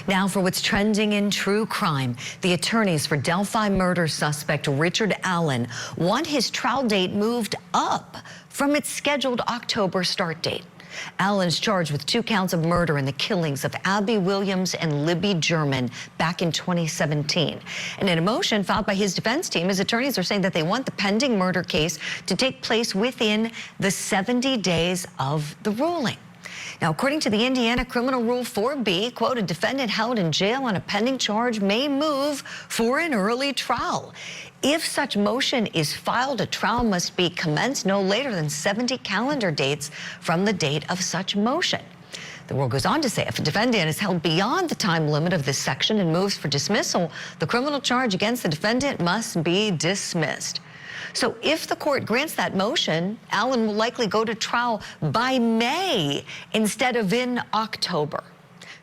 Now for what's trending in true crime. The attorneys for Delphi murder suspect Richard Allen want his trial date moved up from its scheduled October start date. Allen's charged with 2 counts of murder in the killings of Abby Williams and Libby German back in 2017. And in a motion filed by his defense team, his attorneys are saying that they want the pending murder case to take place within the 70 days of the ruling. Now, according to the Indiana Criminal Rule 4B, quote, a defendant held in jail on a pending charge may move for an early trial. If such motion is filed, a trial must be commenced no later than 70 calendar dates from the date of such motion. The rule goes on to say if a defendant is held beyond the time limit of this section and moves for dismissal, the criminal charge against the defendant must be dismissed. So if the court grants that motion, Allen will likely go to trial by May instead of in October.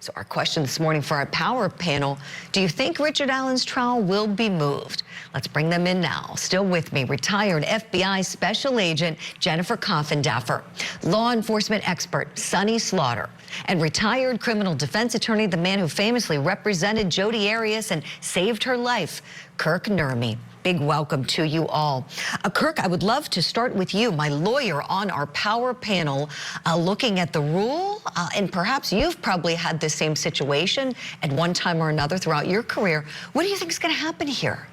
So our question this morning for our power panel, do you think Richard Allen's trial will be moved? Let's bring them in now. Still with me, retired FBI Special Agent Jennifer Coffindaffer, law enforcement expert Sonny Slaughter, and retired criminal defense attorney, the man who famously represented Jodi Arias and saved her life, Kirk Nurmi. Big welcome to you all. Kirk, I would love to start with you, my lawyer on our power panel, looking at the rule, and perhaps you've probably had the same situation at one time or another throughout your career. What do you think is going to happen here?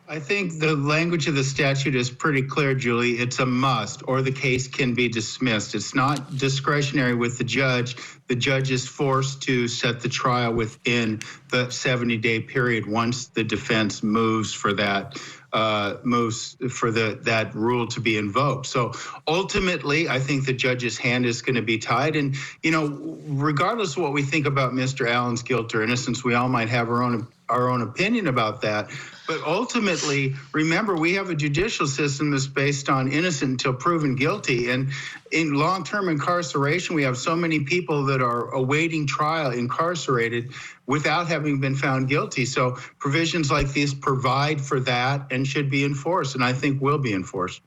I think the language of the statute is pretty clear, Julie. It's a must, or the case can be dismissed. It's not discretionary with the judge. The judge is forced to set the trial within the 70-day period once the defense moves for that that rule to be invoked. So ultimately, I think the judge's hand is going to be tied. And, you know, regardless of what we think about Mr. Allen's guilt or innocence, we all might have our own opinion about that. But ultimately, remember, we have a judicial system that's based on innocent until proven guilty. And in long-term incarceration, we have so many people that are awaiting trial incarcerated without having been found guilty. So provisions like these provide for that and should be enforced, and I think will be enforced.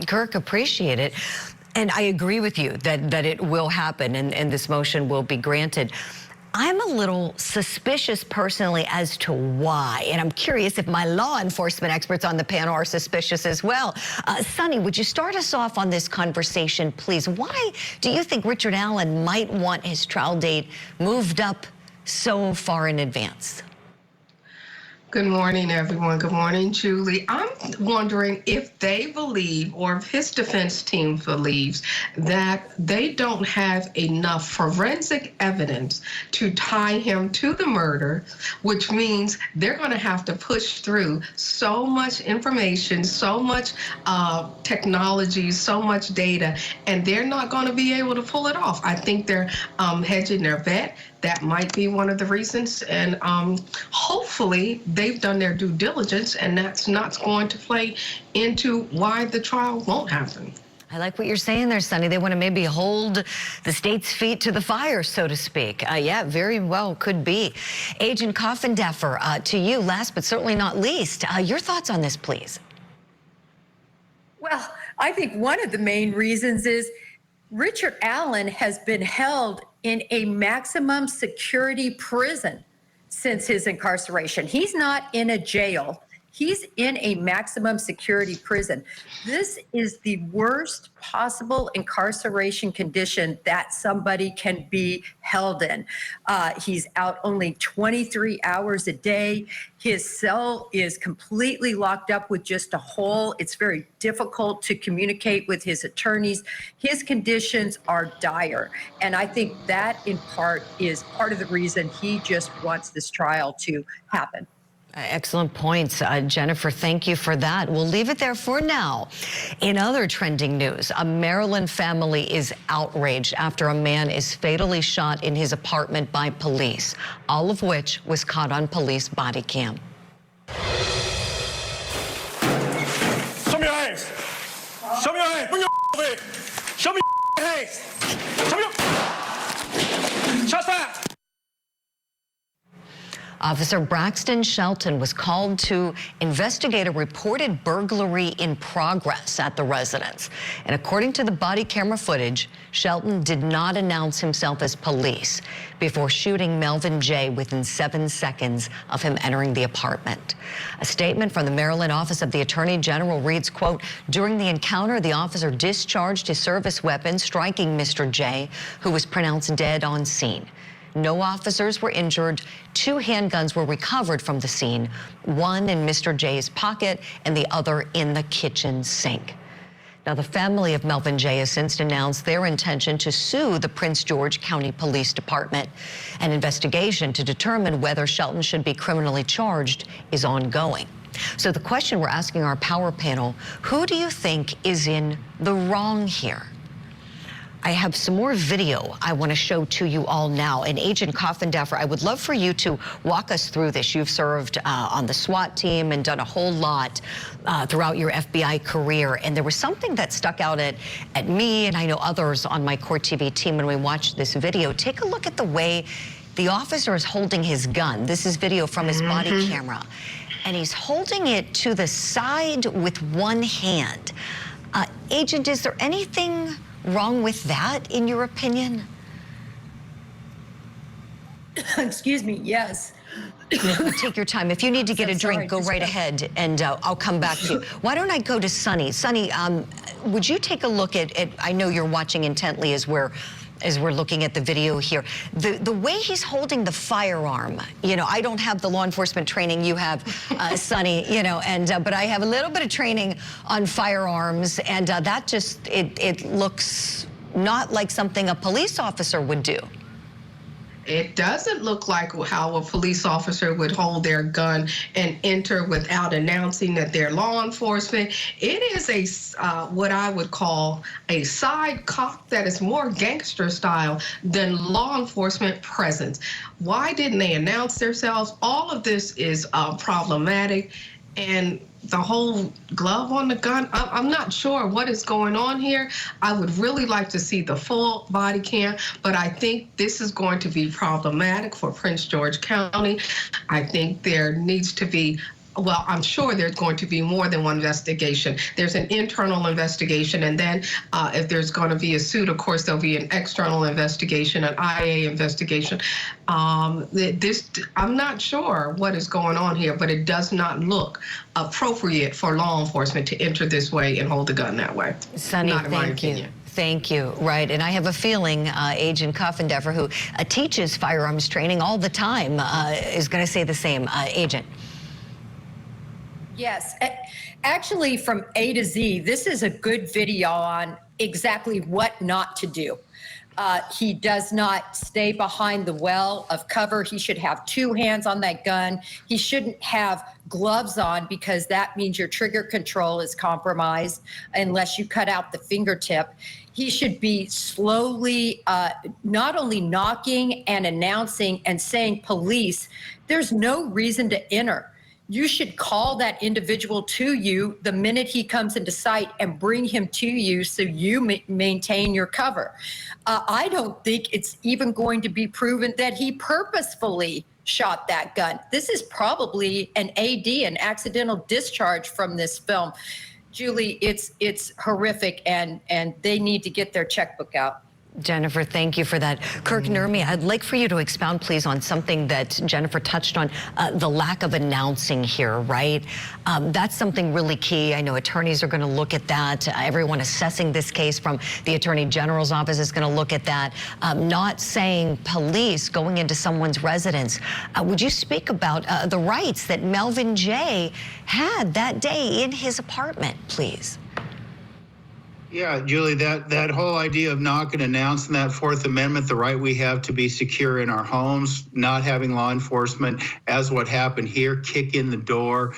Kirk, appreciate it. And I agree with you that it will happen and this motion will be granted. I'm a little suspicious personally as to why, and I'm curious if my law enforcement experts on the panel are suspicious as well. Sonny, would you start us off on this conversation, please? Why do you think Richard Allen might want his trial date moved up so far in advance? Good morning, everyone. Good morning, Julie. I'm wondering if they believe, or if his defense team believes, that they don't have enough forensic evidence to tie him to the murder, which means they're going to have to push through so much information, so much technology, so much data, and they're not going to be able to pull it off. I think they're hedging their bet. That might be one of the reasons, and hopefully they've done their due diligence, and that's not going to play into why the trial won't happen. I like what you're saying there, Sonny. They want to maybe hold the state's feet to the fire, so to speak. Yeah, very well could be. Agent Coffindaffer, to you, last but certainly not least, your thoughts on this, please. Well, I think one of the main reasons is Richard Allen has been held in a maximum security prison since his incarceration. He's not in a jail. He's in a maximum security prison. This is the worst possible incarceration condition that somebody can be held in. He's out only 23 hours a day. His cell is completely locked up with just a hole. It's very difficult to communicate with his attorneys. His conditions are dire. And I think that in part is part of the reason he just wants this trial to happen. Excellent points. Jennifer, thank you for that. We'll leave it there for now. In other trending news, a Maryland family is outraged after a man is fatally shot in his apartment by police, all of which was caught on police body cam. Show me your hands. Show me your hands. Bring your over here. Show me your hands. Show me your... Shots fired. Officer Braxton Shelton was called to investigate a reported burglary in progress at the residence. And according to the body camera footage, Shelton did not announce himself as police before shooting Melvin J. within 7 seconds of him entering the apartment. A statement from the Maryland Office of the Attorney General reads, quote, "During the encounter, the officer discharged his service weapon, striking Mr. J., who was pronounced dead on scene. No officers were injured. 2 handguns were recovered from the scene, one in Mr. J's pocket and the other in the kitchen sink." Now, the family of Melvin J. has since announced their intention to sue the Prince George County Police Department. An investigation to determine whether Shelton should be criminally charged is ongoing. So the question we're asking our power panel, who do you think is in the wrong here? I have some more video I want to show to you all now. And Agent Coffindaffer, I would love for you to walk us through this. You've served on the SWAT team and done a whole lot throughout your FBI career. And there was something that stuck out at me and I know others on my Court TV team when we watched this video. Take a look at the way the officer is holding his gun. This is video from his body camera. And he's holding it to the side with one hand. Agent, is there anything wrong with that, in your opinion? Excuse me, yes. Take your time. If you need to get a drink, go right ahead, and I'll come back to you. Why don't I go to Sonny? Sonny, would you take a look at I know you're watching intently as we're looking at the video here. The way he's holding the firearm, you know, I don't have the law enforcement training you have, Sonny, you know, but I have a little bit of training on firearms, and that just, it looks not like something a police officer would do. It doesn't look like how a police officer would hold their gun and enter without announcing that they're law enforcement. It is what I would call a side cock that is more gangster style than law enforcement presence. Why didn't they announce themselves? All of this is problematic. And the whole glove on the gun, I'm not sure what is going on here. I would really like to see the full body cam, but I think this is going to be problematic for Prince George County. I think there needs to be, well, I'm sure there's going to be more than one investigation. There's an internal investigation, and then if there's going to be a suit, of course, there'll be an external investigation, an IA investigation. I'm not sure what is going on here, but it does not look appropriate for law enforcement to enter this way and hold the gun that way. Sonny, thank you. Thank you. Right. And I have a feeling Agent Coffindaffer, who teaches firearms training all the time, is going to say the same. Agent. Yes, actually from A to Z, this is a good video on exactly what not to do. He does not stay behind the well of cover. He should have 2 hands on that gun. He shouldn't have gloves on because that means your trigger control is compromised unless you cut out the fingertip. He should be slowly not only knocking and announcing and saying police. There's no reason to enter. You should call that individual to you the minute he comes into sight and bring him to you so you maintain your cover. I don't think it's even going to be proven that he purposefully shot that gun. This is probably an AD, an accidental discharge from this film. Julie, it's horrific, and they need to get their checkbook out. Jennifer, thank you for that. Kirk Nurmi, I'd like for you to expound, please, on something that Jennifer touched on, the lack of announcing here, right? That's something really key. I know attorneys are going to look at that. Everyone assessing this case from the Attorney General's office is going to look at that. Not saying police going into someone's residence. Would you speak about the rights that Melvin J. had that day in his apartment, please? Yeah, Julie, that whole idea of not going to announce in that Fourth Amendment, the right we have to be secure in our homes, not having law enforcement, as what happened here, kick in the door,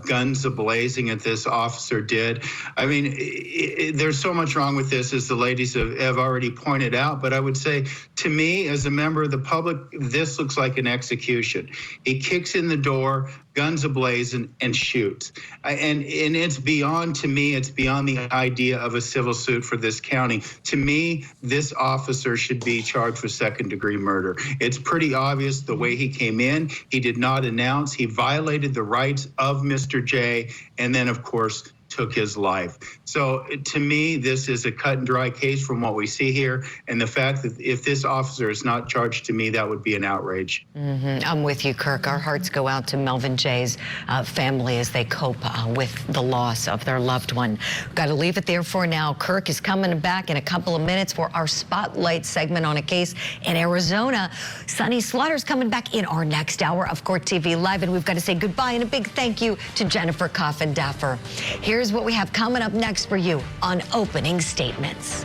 guns a-blazing as this officer did. I mean, there's so much wrong with this, as the ladies have already pointed out, but I would say, to me, as a member of the public, this looks like an execution. He kicks in the door, guns ablaze, and shoots. And it's beyond, to me, it's beyond the idea of a civil suit for this county. To me, this officer should be charged with second-degree murder. It's pretty obvious the way he came in. He did not announce. He violated the rights of Mr. J, and then, of course, took his life. So to me, this is a cut and dry case from what we see here. And the fact that if this officer is not charged, to me, that would be an outrage. I'm with you, Kirk. Our hearts go out to Melvin J's family as they cope with the loss of their loved one. Got to leave it there for now. Kirk is coming back in a couple of minutes for our Spotlight segment on a case in Arizona. Sonny Slaughter's coming back in our next hour of Court TV Live. And we've got to say goodbye and a big thank you to Jennifer Coffindaffer. Here's what we have coming up next for you on Opening Statements.